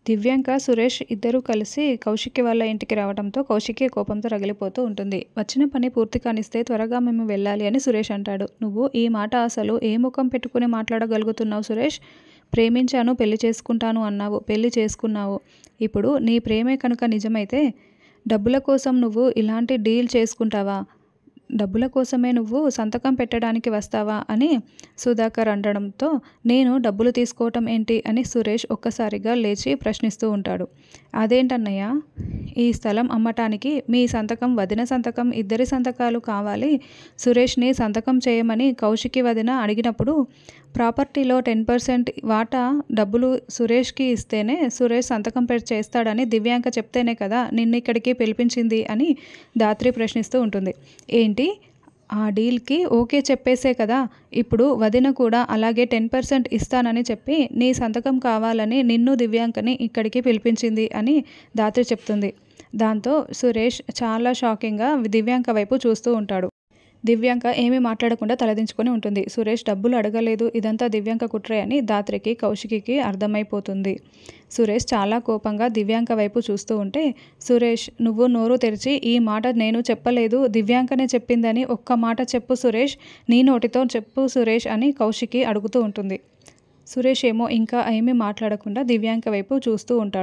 దివ్యాంక, సురేష్ ఇద్దరూ కలిసి కౌశికి వాళ్ళ ఇంటికి రావడంతో కౌశికి కోపంతో రగిలిపోతూ ఉంటుంది. వచ్చిన పని పూర్తి కానిస్తే త్వరగా మేము వెళ్ళాలి అని సురేష్ అంటాడు. నువ్వు ఈ మాట అసలు ఏ ముఖం పెట్టుకుని మాట్లాడగలుగుతున్నావు సురేష్? ప్రేమించాను, పెళ్లి చేసుకుంటాను అన్నావు, పెళ్లి చేసుకున్నావు. ఇప్పుడు నీ ప్రేమే కనుక నిజమైతే డబ్బుల కోసం నువ్వు ఇలాంటి డీల్ చేసుకుంటావా? డబ్బుల కోసమే నువ్వు సంతకం పెట్టడానికి వస్తావా అని సుధాకర్ అనడంతో, నేను డబ్బులు తీసుకోవటం ఏంటి అని సురేష్ ఒక్కసారిగా లేచి ప్రశ్నిస్తూ ఉంటాడు. అదేంటన్నయ్య, ఈ స్థలం అమ్మటానికి మీ సంతకం, వదిన సంతకం, ఇద్దరి సంతకాలు కావాలి. సురేష్ని సంతకం చేయమని కౌశికి వదిన అడిగినప్పుడు ప్రాపర్టీలో 10% వాటా డబ్బులు సురేష్కి ఇస్తేనే సురేష్ సంతకం చేస్తాడని దివ్యాంక చెప్తేనే కదా నిన్నిక్కడికి పిలిపించింది అని ధాత్రి ప్రశ్నిస్తూ ఉంటుంది. ఏంటి, ఆ డీల్కి ఓకే చెప్పేసే కదా ఇప్పుడు వదిన కూడా అలాగే 10% ఇస్తానని చెప్పి నీ సంతకం కావాలని నిన్ను దివ్యాంకని ఇక్కడికి పిలిపించింది అని ధాత్రి చెప్తుంది. దాంతో సురేష్ చాలా షాకింగ్గా దివ్యాంక వైపు చూస్తూ ఉంటాడు. దివ్యాంక ఏమీ మాట్లాడకుండా తలదించుకొని ఉంటుంది. సురేష్ డబ్బులు అడగలేదు, ఇదంతా దివ్యాంక కుట్రే అని ధాత్రికి, కౌశికి అర్థమైపోతుంది. సురేష్ చాలా కోపంగా దివ్యాంక వైపు చూస్తూ ఉంటే, సురేష్, నువ్వు నోరు తెరిచి ఈ మాట నేను చెప్పలేదు, దివ్యాంకనే చెప్పిందని ఒక్క మాట చెప్పు సురేష్, నీ నోటితో చెప్పు సురేష్ అని కౌశికి అడుగుతూ ఉంటుంది. సురేష్ ఏమో ఇంకా ఏమీ మాట్లాడకుండా దివ్యాంక వైపు చూస్తూ ఉంటాడు.